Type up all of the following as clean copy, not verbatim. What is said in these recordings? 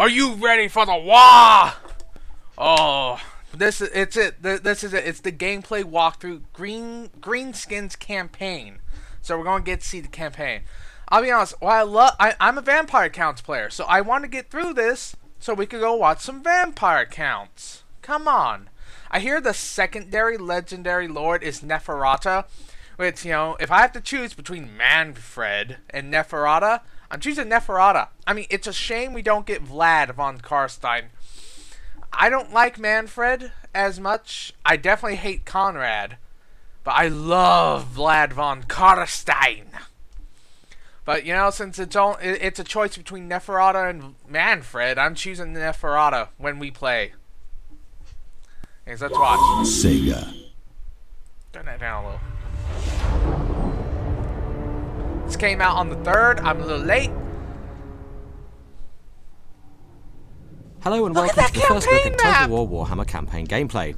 Are you ready for the war? Oh, this is it. This is it. It's the gameplay walkthrough. Greenskins campaign. So we're gonna get to see the campaign. I'll be honest. I'm a Vampire Counts player, so I want to get through this so we could go watch some Vampire Counts. Come on. I hear the secondary legendary lord is Neferata, which, you know, if I have to choose between Manfred and Neferata, I'm choosing Neferata. I mean, it's a shame we don't get Vlad von Karstein. I don't like Manfred as much. I definitely hate Conrad, but I love Vlad von Karstein. But, you know, since it's a choice between Neferata and Manfred, I'm choosing Neferata when we play. Okay, let's watch. Sega. Turn that down a little. This came out on the 3rd. I'm a little late. Hello and welcome to the first look at Total War Warhammer campaign gameplay.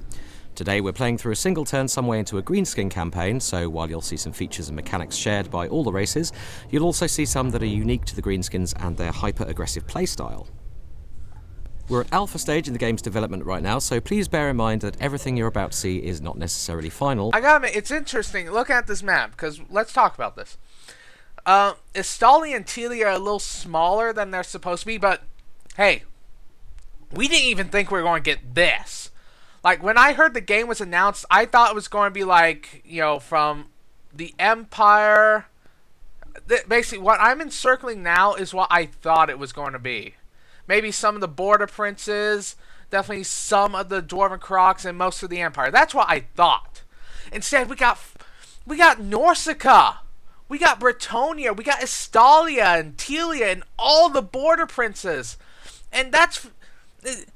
Today we're playing through a single turn some way into a greenskin campaign, so while you'll see some features and mechanics shared by all the races, you'll also see some that are unique to the greenskins and their hyper-aggressive playstyle. We're at alpha stage in the game's development right now, so please bear in mind that everything you're about to see is not necessarily final. I gotta admit, it's interesting looking at this map, because let's talk about this. Estali and Telia are a little smaller than they're supposed to be, but hey, we didn't even think we were going to get this. Like, when I heard the game was announced, I thought it was going to be like, you know, from the Empire. Basically, what I'm encircling now is what I thought it was going to be. Maybe some of the Border Princes, definitely some of the Dwarven Crocs, and most of the Empire. That's what I thought. Instead, we got Norsica. We got Bretonia, we got Estalia and Telia and all the Border Princes. And that's...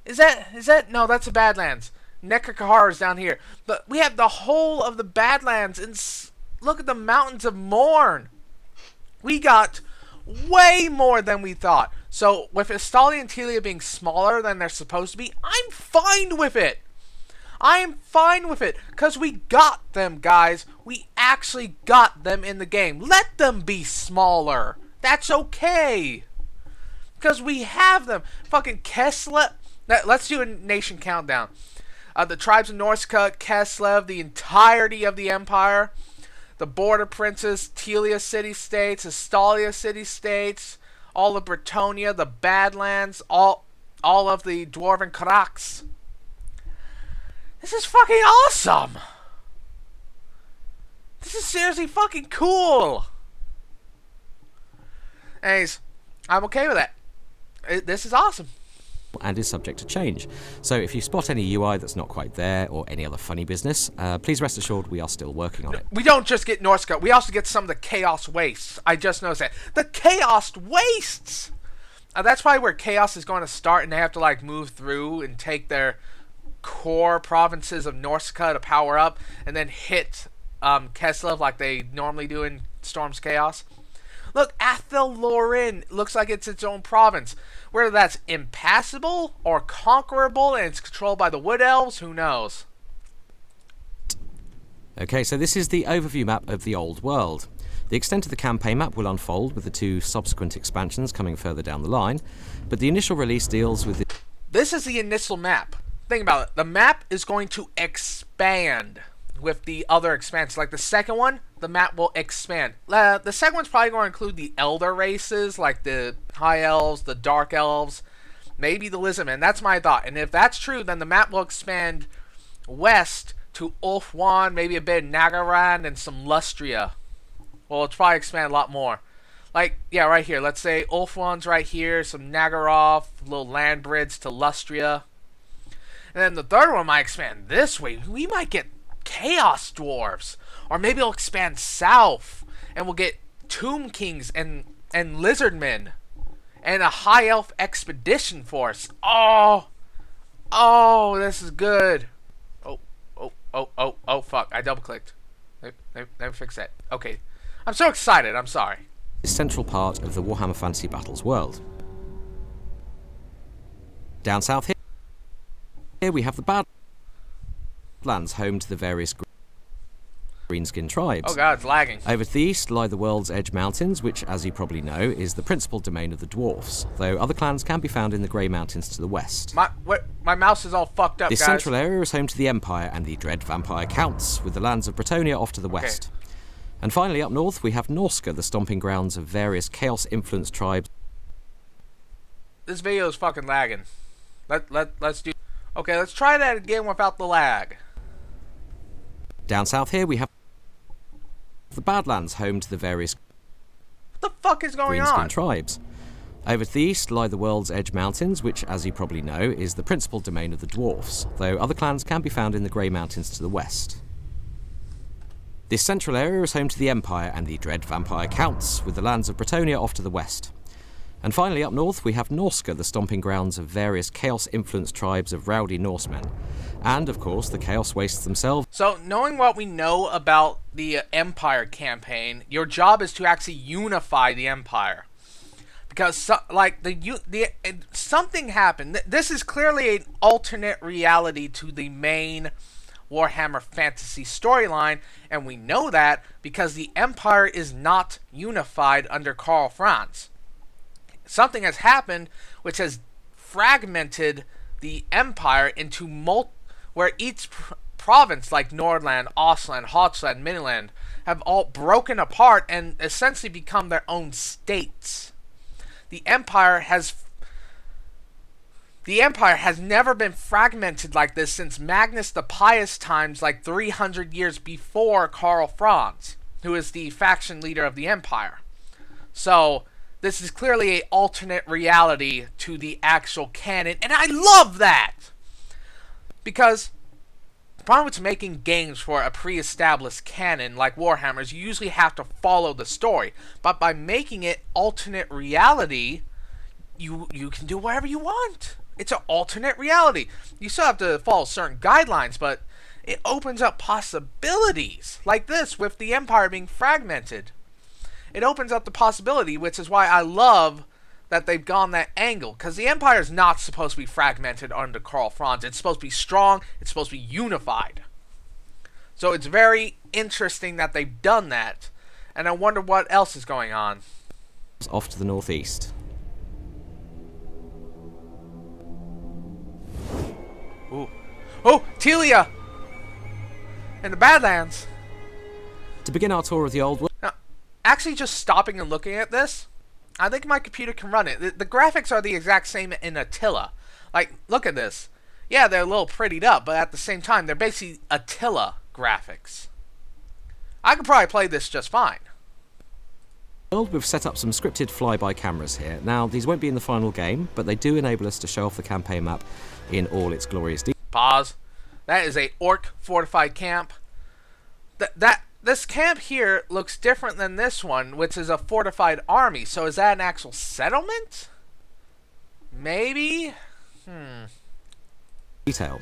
Is that... No, that's the Badlands. Necrocahar is down here. But we have the whole of the Badlands. And look at the Mountains of Morn. We got way more than we thought. So, with Estalia and Telia being smaller than they're supposed to be, I'm fine with it. I am fine with it, because we got them, guys. We actually got them in the game. Let them be smaller. That's okay. Because we have them. Fucking Keslev. Let's do a nation countdown. The tribes of Norska, Keslev, the entirety of the Empire, the Border Princes, Telia city-states, Estalia city-states, all of Bretonia, the Badlands, all of the Dwarven Crocs. This is fucking awesome! This is seriously fucking cool! Anyways, I'm okay with that. This is awesome. And is subject to change. So if you spot any UI that's not quite there, or any other funny business, please rest assured we are still working on it. We don't just get Norska, we also get some of the Chaos Wastes. I just noticed that. The Chaos Wastes! That's probably where Chaos is going to start, and they have to like move through and take their core provinces of Norska to power up, and then hit Keslev like they normally do in Storm's Chaos. Look, Athel Lorin looks like it's its own province. Whether that's impassable or conquerable and it's controlled by the Wood Elves, who knows? Okay, so this is the overview map of the old world. The extent of the campaign map will unfold with the 2 subsequent expansions coming further down the line, but the initial release deals with... This is the initial map. Think about it. The map is going to expand with the other expansions. Like the second one, the map will expand. The second one's probably going to include the Elder races, like the High Elves, the Dark Elves, maybe the Lizardmen. That's my thought. And if that's true, then the map will expand west to Ulfwan, maybe a bit of Nagaran, and some Lustria. Well, it'll probably expand a lot more. Like, yeah, right here. Let's say Ulfwan's right here, some Nagaroth, little land bridge to Lustria. And then the third one might expand this way. We might get Chaos Dwarves. Or maybe it'll expand south. And we'll get Tomb Kings and Lizardmen. And a High Elf Expedition Force. Oh, this is good. Oh, fuck. I double clicked. Let me fix that. Okay. I'm so excited. I'm sorry. Central part of the Warhammer Fantasy Battles world. Down south here we have the Badlands, home to the various greenskin tribes. Oh god, it's lagging. Over to the east lie the World's Edge Mountains, which, as you probably know, is the principal domain of the dwarfs, though other clans can be found in the Grey Mountains to the west. My mouse is all fucked up, This guys. central area is home to the Empire and the dread vampire counts, with the lands of Bretonnia off to the west. And finally, up north, we have Norska, the stomping grounds of various chaos-influenced tribes. This video is fucking lagging. Let's do... Okay, let's try that again without the lag. Down south here, we have the Badlands, home to the various What the fuck is going greenskin on? tribes. Over to the east lie the World's Edge Mountains, which, as you probably know, is the principal domain of the dwarfs, though other clans can be found in the Grey Mountains to the west. This central area is home to the Empire and the dread vampire counts, with the lands of Bretonnia off to the west. And finally, up north, we have Norska, the stomping grounds of various chaos-influenced tribes of rowdy Norsemen. And, of course, the Chaos Wastes themselves. So, knowing what we know about the Empire campaign, your job is to actually unify the Empire. Because, something happened. This is clearly an alternate reality to the main Warhammer Fantasy storyline, and we know that because the Empire is not unified under Karl Franz. Something has happened which has fragmented the Empire into where each province, like Nordland, Ostland, Hotsland, Midland, have all broken apart and essentially become their own states. The Empire has never been fragmented like this since Magnus the Pious times, like 300 years before Karl Franz, who is the faction leader of the Empire. So, this is clearly an alternate reality to the actual canon, and I love that! Because the problem with making games for a pre-established canon like Warhammer is you usually have to follow the story. But by making it alternate reality, you can do whatever you want. It's an alternate reality. You still have to follow certain guidelines, but it opens up possibilities. Like this, with the Empire being fragmented. It opens up the possibility, which is why I love that they've gone that angle. Because the Empire is not supposed to be fragmented under Karl Franz. It's supposed to be strong. It's supposed to be unified. So it's very interesting that they've done that. And I wonder what else is going on. Off to the northeast. Ooh. Oh, Telia! In the Badlands. To begin our tour of the old world, Now, actually just stopping and looking at this, I think my computer can run it. The graphics are the exact same in Attila. Like, look at this. Yeah, they're a little prettied up, but at the same time, they're basically Attila graphics. I could probably play this just fine. we've set up some scripted flyby cameras here. Now, these won't be in the final game, but they do enable us to show off the campaign map in all its glorious detail. Pause. That is a orc fortified camp. This camp here looks different than this one, which is a fortified army. So is that an actual settlement? Maybe? Detail.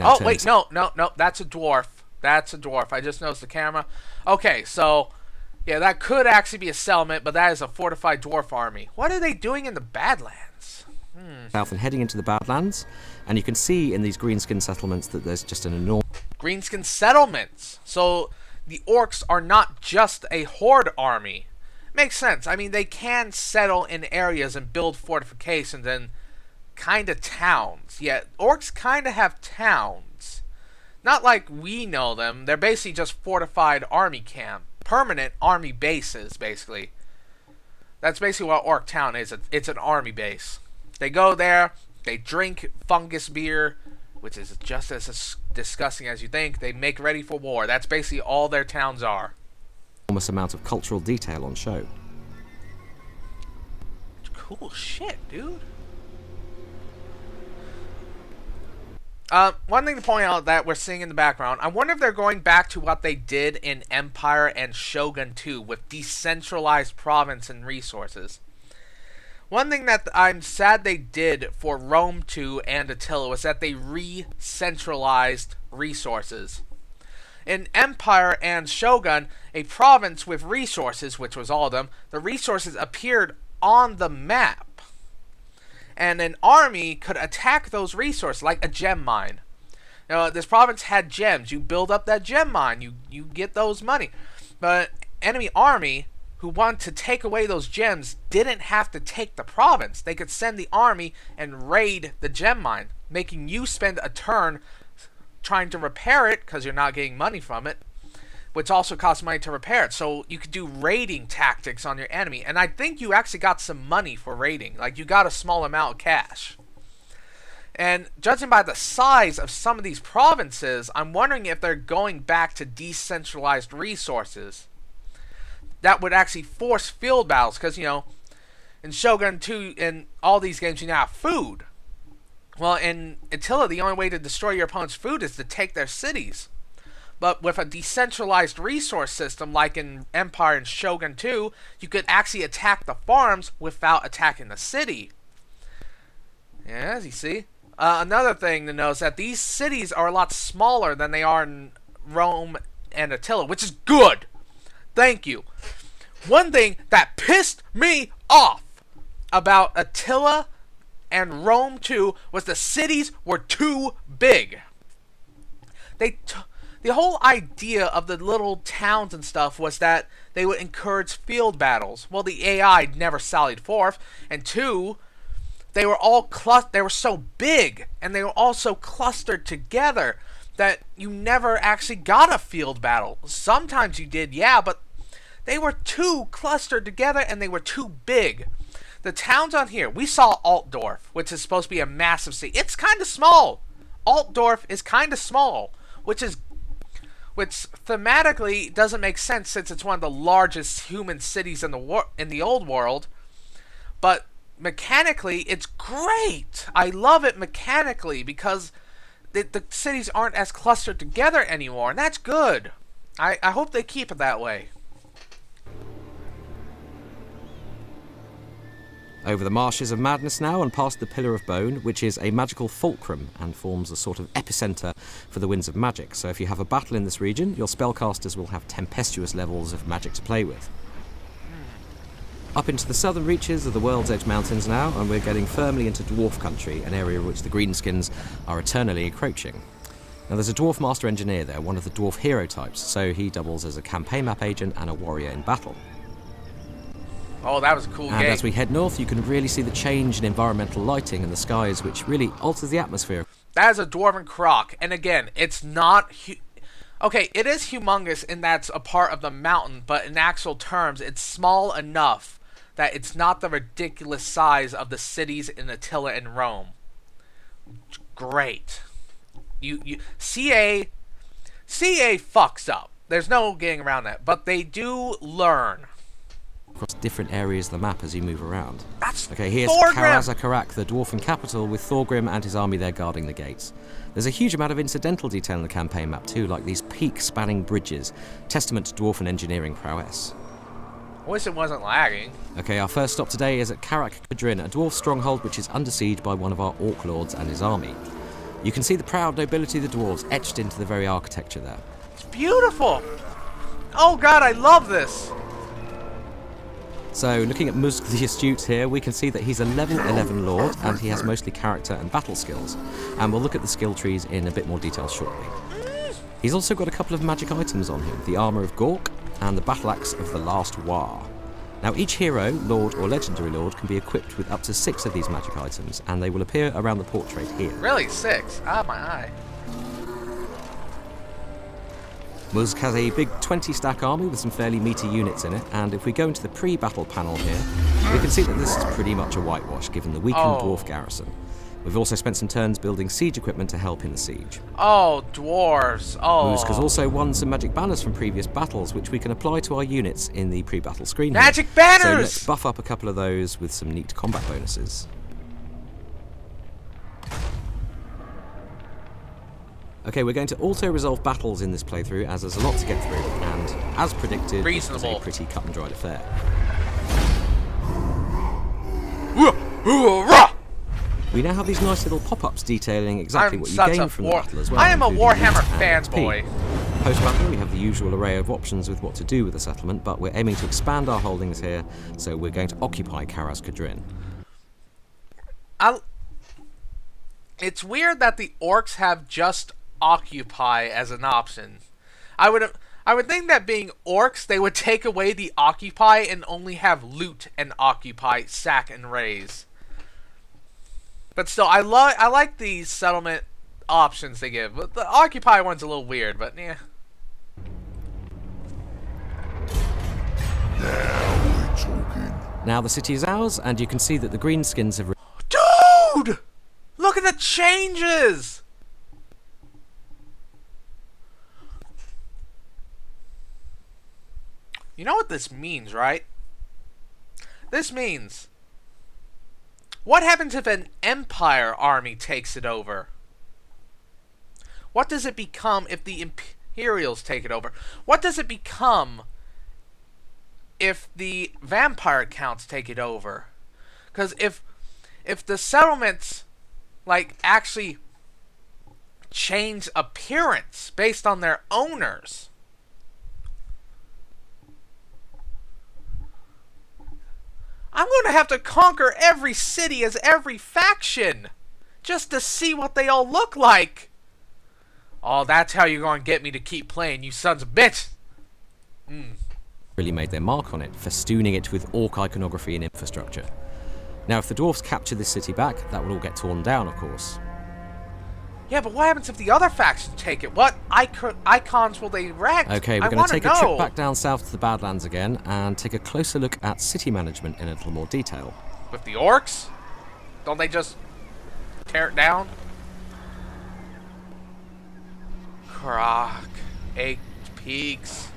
Oh, wait, no, that's a dwarf. That's a dwarf. I just noticed the camera. Okay, so, yeah, that could actually be a settlement, but that is a fortified dwarf army. What are they doing in the Badlands? South and heading into the Badlands, and you can see in these greenskin settlements that there's just an enormous... Greenskin settlements. So the orcs are not just a horde army. Makes sense. I mean, they can settle in areas and build fortifications and kind of towns. Yeah, orcs kind of have towns. Not like we know them. They're basically just fortified army camp. Permanent army bases, basically. That's basically what Orc Town is. It's an army base. They go there, they drink fungus beer, which is just as disgusting as you think. They make ready for war. That's basically all their towns are. Enormous amount of cultural detail on show. Cool shit, dude. One thing to point out that we're seeing in the background, I wonder if they're going back to what they did in Empire and Shogun 2 with decentralized province and resources. One thing that I'm sad they did for Rome 2 and Attila was that they re-centralized resources. In Empire and Shogun, a province with resources, which was all of them, the resources appeared on the map. And an army could attack those resources, like a gem mine. This province had gems. You build up that gem mine. You get those money. But enemy army who wanted to take away those gems didn't have to take the province. They could send the army and raid the gem mine, making you spend a turn trying to repair it because you're not getting money from it, which also costs money to repair it. So you could do raiding tactics on your enemy. And I think you actually got some money for raiding. Like, you got a small amount of cash. And judging by the size of some of these provinces, I'm wondering if they're going back to decentralized resources that would actually force field battles. Because, in Shogun 2, in all these games, you now have food. Well, in Attila, the only way to destroy your opponent's food is to take their cities. But with a decentralized resource system, like in Empire and Shogun 2, you could actually attack the farms without attacking the city. Yeah, as you see. Another thing to know is that these cities are a lot smaller than they are in Rome and Attila, which is good. Thank you. One thing that pissed me off about Attila and Rome 2 was the cities were too big. The whole idea of the little towns and stuff was that they would encourage field battles. Well, the AI never sallied forth, and 2, they were all they were so big, and they were all so clustered together that you never actually got a field battle. Sometimes you did, yeah, but they were too clustered together, and they were too big. The towns on here, we saw Altdorf, which is supposed to be a massive city. It's kind of small. Altdorf is kind of small, which thematically doesn't make sense since it's one of the largest human cities in the old world. But mechanically, it's great. I love it mechanically because the cities aren't as clustered together anymore, and that's good. I hope they keep it that way. Over the marshes of madness now and past the Pillar of Bone, which is a magical fulcrum and forms a sort of epicenter for the winds of magic. So if you have a battle in this region, your spellcasters will have tempestuous levels of magic to play with. Up into the southern reaches of the World's Edge Mountains now, and we're getting firmly into dwarf country, an area in which the greenskins are eternally encroaching. Now there's a dwarf master engineer there, one of the dwarf hero types, so he doubles as a campaign map agent and a warrior in battle. Oh, that was a cool game. And as we head north, you can really see the change in environmental lighting in the skies, which really alters the atmosphere. That is a Dwarven Croc, and again, it's not... Okay, it is humongous in that it's a part of the mountain, but in actual terms, it's small enough that it's not the ridiculous size of the cities in Attila and Rome. Great. CA fucks up. There's no getting around that, but they do learn across different areas of the map as you move around. That's okay, here's Karazakarak, the dwarfen capital, with Thorgrim and his army there guarding the gates. There's a huge amount of incidental detail in the campaign map too, like these peak-spanning bridges, testament to dwarfen engineering prowess. I wish it wasn't lagging. Okay, our first stop today is at Karak Kadrin, a dwarf stronghold which is under siege by one of our orc lords and his army. You can see the proud nobility of the dwarves etched into the very architecture there. It's beautiful! Oh god, I love this! So, looking at Musk the Astute here, we can see that he's a level 11 lord, and he has mostly character and battle skills. And we'll look at the skill trees in a bit more detail shortly. He's also got a couple of magic items on him, the Armour of Gork and the Battle Axe of the Last War. Now, each hero, lord or legendary lord, can be equipped with up to 6 of these magic items, and they will appear around the portrait here. Really? 6? Ah, my eye. Musk has a big 20-stack army with some fairly meaty units in it, and if we go into the pre-battle panel here, we can see that this is pretty much a whitewash, given the weakened dwarf garrison. We've also spent some turns building siege equipment to help in the siege. Oh, dwarves. Oh. Musk has also won some magic banners from previous battles, which we can apply to our units in the pre-battle screen here. Magic banners! So let's buff up a couple of those with some neat combat bonuses. Okay, we're going to auto-resolve battles in this playthrough, as there's a lot to get through, and as predicted, it's a pretty cut and dried affair. We now have these nice little pop-ups detailing exactly what you gain from the battle as well. I am a Warhammer fanboy. Post-battle, we have the usual array of options with what to do with the settlement, but we're aiming to expand our holdings here, so we're going to occupy Karaz Kadrin. It's weird that the orcs have just occupy as an option. I would think that being orcs, they would take away the occupy and only have loot and occupy, sack and raise. But still, I like the settlement options they give. But the occupy one's a little weird, but yeah. Now we're talking. Now the city is ours, and you can see that the greenskins have... Dude! Look at the changes! You know what this means, right? This means... what happens if an Empire army takes it over? What does it become if the Imperials take it over? What does it become if the Vampire Counts take it over? Because if the settlements, like, actually change appearance based on their owners... I'm going to have to conquer every city as every faction just to see what they all look like. Oh, that's how you're going to get me to keep playing, you sons of bitch. really made their mark on it, festooning it with orc iconography and infrastructure. Now, if the dwarves capture this city back, that will all get torn down, of course. Yeah, but what happens if the other factions take it? What icons will they erect? Okay, we're going to take a trip back down south to the Badlands again and take a closer look at city management in a little more detail. With the orcs? Don't they just tear it down? Croc, 8 peaks.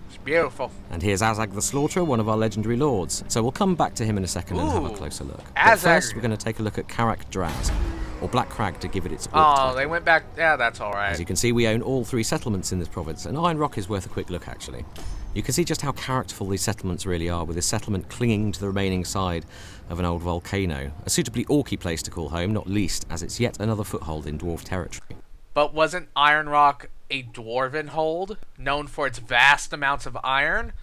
It's beautiful. And here's Azag the Slaughterer, one of our legendary lords. So we'll come back to him in a second and have a closer look. But first, we're going to take a look at Karak Draz, or Black Crag to give it its orc title. They went back. Yeah, that's all right. As you can see, we own all 3 settlements in this province, and Iron Rock is worth a quick look, actually. You can see just how characterful these settlements really are, with this settlement clinging to the remaining side of an old volcano. A suitably orky place to call home, not least as it's yet another foothold in dwarf territory. But wasn't Iron Rock a dwarven hold, known for its vast amounts of iron?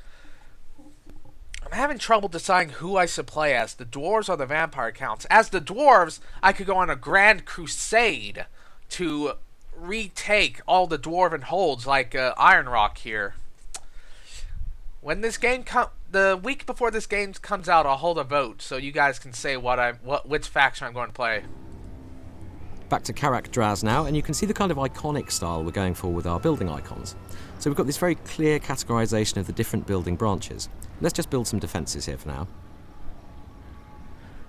I'm having trouble deciding who I should play as, the dwarves or the vampire counts. As the dwarves, I could go on a grand crusade to retake all the dwarven holds like Iron Rock here. When this game the week before this game comes out, I'll hold a vote so you guys can say which faction I'm going to play. Back to Karak Draz now, and you can see the kind of iconic style we're going for with our building icons. So we've got this very clear categorization of the different building branches. Let's just build some defenses here for now.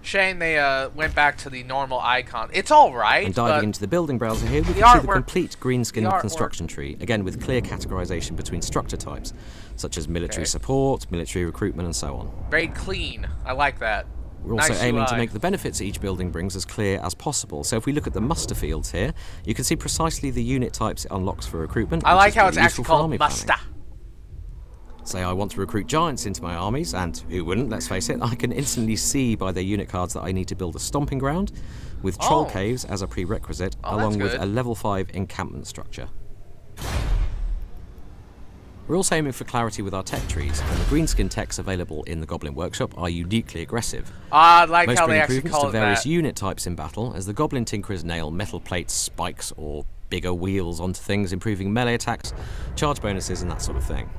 Shame they went back to the normal icon. It's alright. And diving into the building browser here, we can see the complete greenskin construction tree, again with clear categorization between structure types, such as military support, military recruitment, and so on. Very clean. I like that. We're also Nice aiming UI. to make the benefits each building brings as clear as possible. So if we look at the muster fields here, you can see precisely the unit types it unlocks for recruitment. I like how very it's actually useful for called army muster. planning. Say I want to recruit giants into my armies, and who wouldn't, let's face it, I can instantly see by their unit cards that I need to build a stomping ground, with troll caves as a prerequisite, along with a level 5 encampment structure. We're also aiming for clarity with our tech trees, and the greenskin techs available in the Goblin Workshop are uniquely aggressive. I like Most how bring they actually improvements call to it various that. unit types in battle, as the Goblin Tinkerers nail metal plates, spikes, or bigger wheels onto things, improving melee attacks, charge bonuses, and that sort of thing.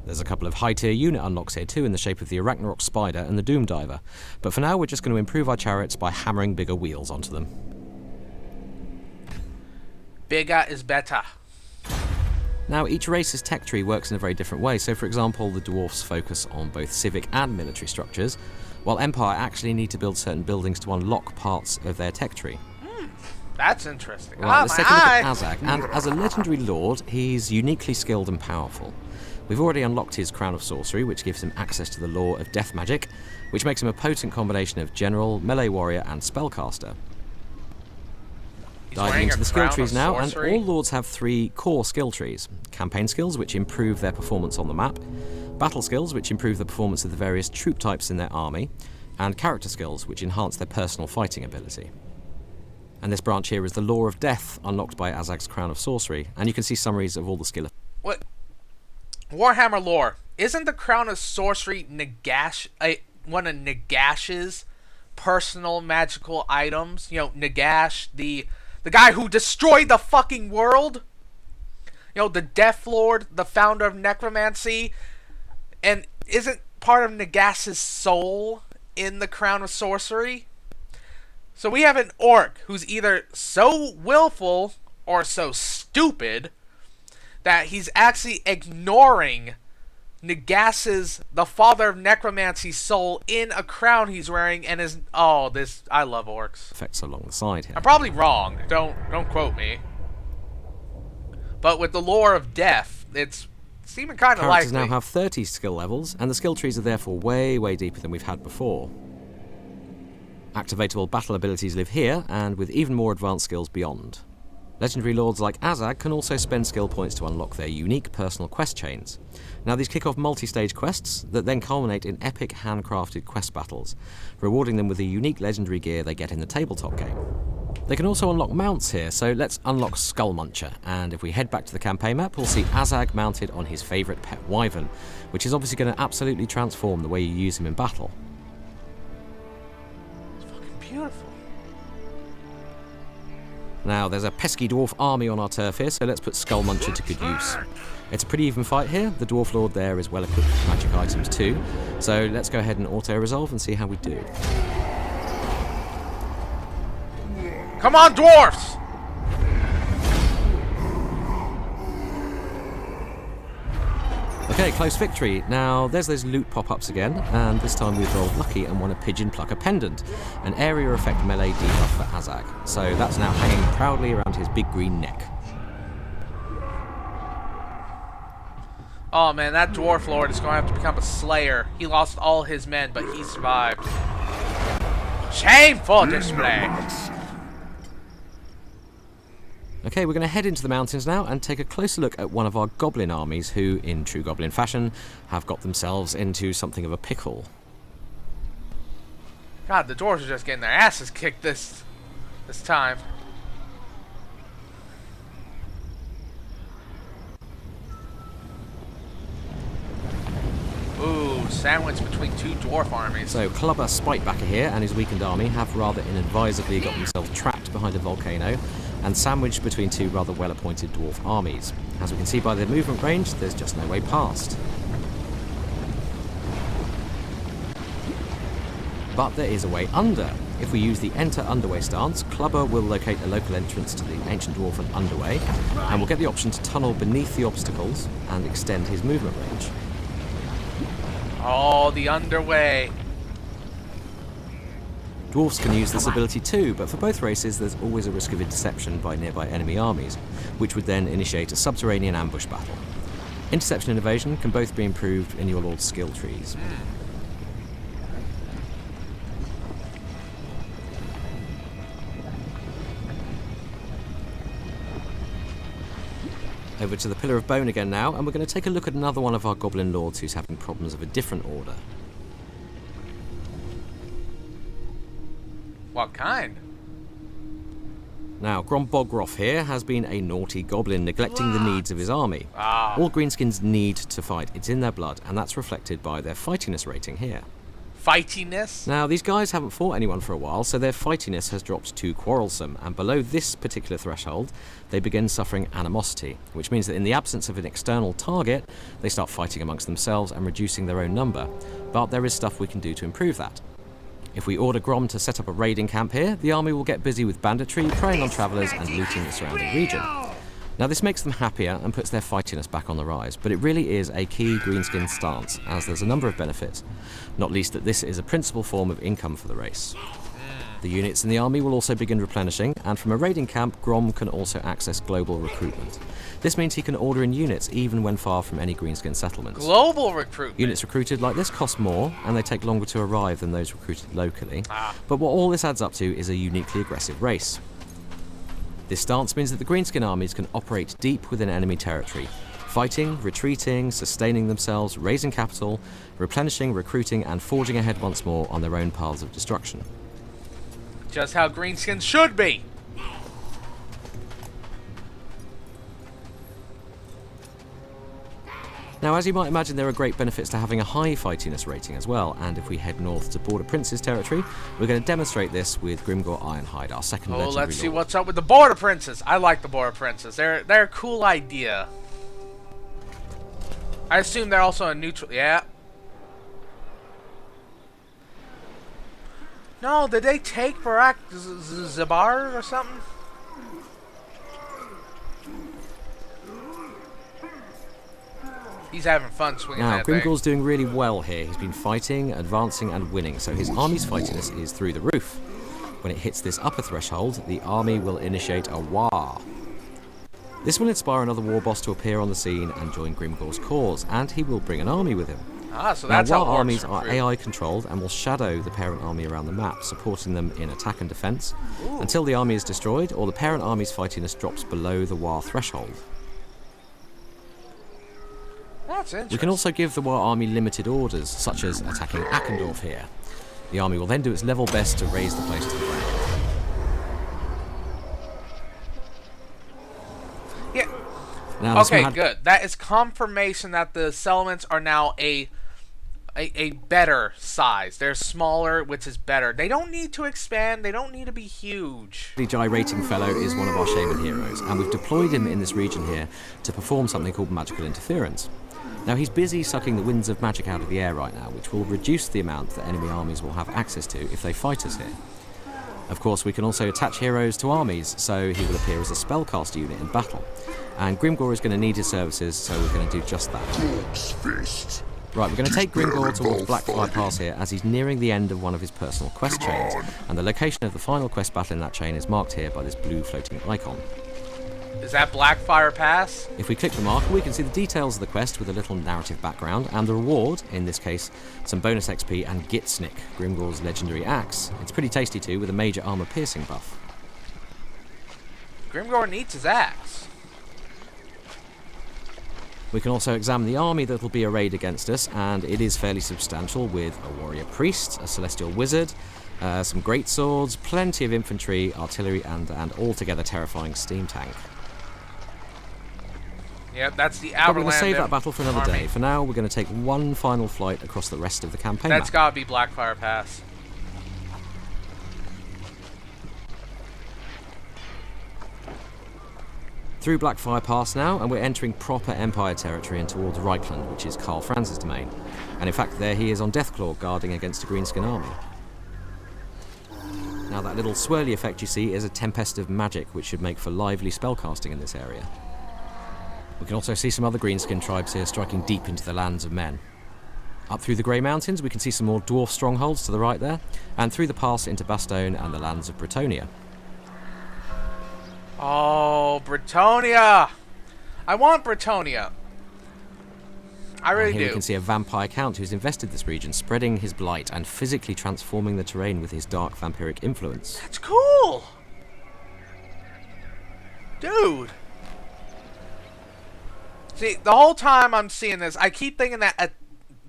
There's a couple of high-tier unit unlocks here too, in the shape of the Arachnarok Spider and the Doom Diver. But for now, we're just going to improve our chariots by hammering bigger wheels onto them. Bigger is better. Now, each race's tech tree works in a very different way. So, for example, the dwarfs focus on both civic and military structures, while Empire actually need to build certain buildings to unlock parts of their tech tree. That's interesting. Right, let's take a look at Azag. And as a legendary lord, he's uniquely skilled and powerful. We've already unlocked his Crown of Sorcery, which gives him access to the law of death magic, which makes him a potent combination of general, melee warrior, and spellcaster. Diving into the skill trees now, and all lords have 3 core skill trees. Campaign skills, which improve their performance on the map, battle skills, which improve the performance of the various troop types in their army, and character skills, which enhance their personal fighting ability. And this branch here is the Law of Death, unlocked by Azag's Crown of Sorcery, and you can see summaries of all the skill. What? Warhammer lore. Isn't the Crown of Sorcery one of Nagash's personal magical items? You know, Nagash, the The guy who destroyed the fucking world. You know, the Death Lord, the founder of necromancy. And isn't part of Nagasa's soul in the Crown of Sorcery? So we have an orc who's either so willful or so stupid that he's actually ignoring Nagasa's, the father of necromancy, soul in a crown he's wearing, and is I love orcs. Effects along the side here. I'm probably wrong. Don't quote me. But with the lore of death, it's seeming kind of likely. Characters now have 30 skill levels, and the skill trees are therefore way, way deeper than we've had before. Activatable battle abilities live here, and with even more advanced skills beyond. Legendary lords like Azag can also spend skill points to unlock their unique personal quest chains. Now these kick off multi-stage quests that then culminate in epic handcrafted quest battles, rewarding them with the unique legendary gear they get in the tabletop game. They can also unlock mounts here, so let's unlock Skullmuncher, and if we head back to the campaign map, we'll see Azag mounted on his favourite pet wyvern, which is obviously going to absolutely transform the way you use him in battle. It's fucking beautiful. Now, there's a pesky dwarf army on our turf here, so let's put Skullmuncher to good use. It's a pretty even fight here. The dwarf lord there is well equipped with magic items too, so let's go ahead and auto-resolve and see how we do. Come on, dwarfs! Okay, close victory. Now, there's those loot pop-ups again, and this time we've rolled lucky and won a Pigeon Plucker Pendant, an area effect melee debuff for Azag. So that's now hanging proudly around his big green neck. Oh man, that dwarf lord is going to have to become a slayer. He lost all his men, but he survived. Shameful display! Okay, we're going to head into the mountains now and take a closer look at one of our goblin armies who, in true goblin fashion, have got themselves into something of a pickle. God, the dwarves are just getting their asses kicked this time. Ooh, sandwich between two dwarf armies. So Clubber Spitebacker here and his weakened army have rather inadvisedly got themselves trapped behind a volcano and sandwiched between two rather well-appointed dwarf armies. As we can see by their movement range, there's just no way past. But there is a way under. If we use the Enter Underway stance, Clubber will locate a local entrance to the Ancient Dwarfen Underway, and will get the option to tunnel beneath the obstacles and extend his movement range. Oh, the underway. Dwarves can use this ability too, but for both races there's always a risk of interception by nearby enemy armies, which would then initiate a subterranean ambush battle. Interception and evasion can both be improved in your Lord's skill trees. Over to the Pillar of Bone again now, and we're going to take a look at another one of our Goblin Lords who's having problems of a different order. What kind? Now, Grombogroff here has been a naughty goblin, neglecting the needs of his army. All greenskins need to fight, it's in their blood, and that's reflected by their fightiness rating here. Fightiness? Now, these guys haven't fought anyone for a while, so their fightiness has dropped to quarrelsome, and below this particular threshold, they begin suffering animosity, which means that in the absence of an external target, they start fighting amongst themselves and reducing their own number. But there is stuff we can do to improve that. If we order Grom to set up a raiding camp here, the army will get busy with banditry, preying on travellers and looting the surrounding region. Now this makes them happier and puts their fightiness back on the rise, but it really is a key greenskin stance, as there's a number of benefits, not least that this is a principal form of income for the race. The units in the army will also begin replenishing, and from a raiding camp, Grom can also access global recruitment. This means he can order in units even when far from any greenskin settlements. Global recruitment? Units recruited like this cost more, and they take longer to arrive than those recruited locally. But what all this adds up to is a uniquely aggressive race. This stance means that the greenskin armies can operate deep within enemy territory, fighting, retreating, sustaining themselves, raising capital, replenishing, recruiting, and forging ahead once more on their own paths of destruction. Just how greenskins should be! Now, as you might imagine, there are great benefits to having a high fightiness rating as well, and if we head north to Border Prince's territory, we're going to demonstrate this with Grimgor Ironhide, our second legendary let's see lord. what's up with the Border Princes. I like the Border Princes. They're a cool idea. I assume they're also a neutral. Yeah. No, did they take Barak Zabar or something? He's having fun swinging Now, that thing. Grimgor's doing really well here. He's been fighting, advancing, and winning, so his army's fightiness is through the roof. When it hits this upper threshold, the army will initiate a war. This will inspire another war boss to appear on the scene and join Grimgor's cause, and he will bring an army with him. Ah, so that's now, how war it armies works. are AI controlled and will shadow the parent army around the map, supporting them in attack and defense, until the army is destroyed or the parent army's fightiness drops below the war threshold. That's interesting. We can also give the war army limited orders, such as attacking Ackendorf here. The army will then do its level best to raise the place to the ground. Yeah. Now, Okay, good. That is confirmation that the settlements are now a better size. They're smaller, which is better. They don't need to expand. They don't need to be huge. The gyrating fellow is one of our shaman heroes, and we've deployed him in this region here to perform something called magical interference. Now, he's busy sucking the winds of magic out of the air right now, which will reduce the amount that enemy armies will have access to if they fight us here. Of course, we can also attach heroes to armies, so he will appear as a spellcaster unit in battle. And Grimgor is going to need his services, so we're going to do just that. Dog's fist. Right, we're going to take Grimgor towards Blackfire Pass here, as he's nearing the end of one of his personal quest chains, and the location of the final quest battle in that chain is marked here by this blue floating icon. Is that Blackfire Pass? If we click the marker, we can see the details of the quest with a little narrative background, and the reward, in this case, some bonus XP and Gitsnick, Grimgor's legendary axe. It's pretty tasty too, with a major armor piercing buff. Grimgor needs his axe. We can also examine the army that will be arrayed against us, and it is fairly substantial, with a warrior priest, a celestial wizard, some great swords, plenty of infantry, artillery, and an altogether terrifying steam tank. Yep, that's the But we're going Overland to save that battle for another army. day. For now, we're going to take one final flight across the rest of the campaign That's map. gotta be Blackfire Pass. Through Blackfire Pass now, and we're entering proper Empire territory and towards Reichland, which is Karl Franz's domain. And in fact, there he is on Deathclaw, guarding against a greenskin army. Now, that little swirly effect you see is a tempest of magic, which should make for lively spellcasting in this area. We can also see some other greenskin tribes here striking deep into the lands of men. Up through the Grey Mountains, we can see some more dwarf strongholds to the right there, and through the pass into Bastogne and the lands of Bretonnia. Oh, Bretonnia! I want Bretonnia. I really And here do. we can see a vampire count who's invested this region, spreading his blight and physically transforming the terrain with his dark vampiric influence. That's cool! Dude! See, the whole time I'm seeing this, I keep thinking that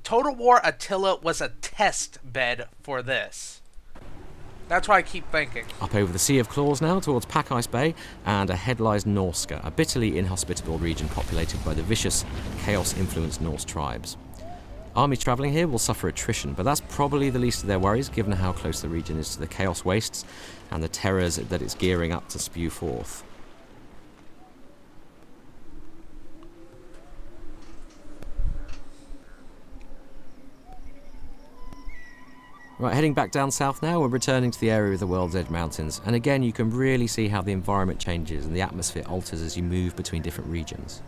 Total War Attila was a test bed for this. That's what I keep thinking. Up over the Sea of Claws now, towards Pack Ice Bay, and ahead lies Norska, a bitterly inhospitable region populated by the vicious, chaos-influenced Norse tribes. Armies travelling here will suffer attrition, but that's probably the least of their worries, given how close the region is to the Chaos Wastes and the terrors that it's gearing up to spew forth. Right, heading back down south now, we're returning to the area of the World's Edge Mountains, and again you can really see how the environment changes and the atmosphere alters as you move between different regions.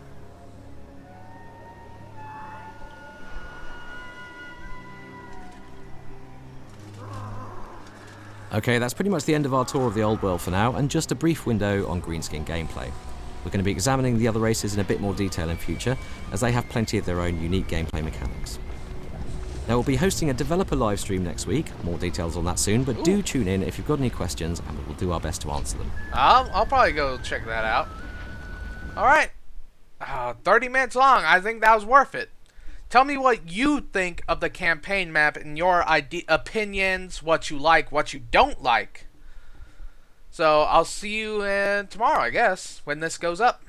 Okay, that's pretty much the end of our tour of the Old World for now, and just a brief window on Greenskin gameplay. We're going to be examining the other races in a bit more detail in future, as they have plenty of their own unique gameplay mechanics. Now, we'll be hosting a developer live stream next week, more details on that soon, but do tune in if you've got any questions and we will do our best to answer them. I'll probably go check that out. Alright. 30 minutes long. I think that was worth it. Tell me what you think of the campaign map and your opinions, what you like, what you don't like. So, I'll see you tomorrow, I guess, when this goes up.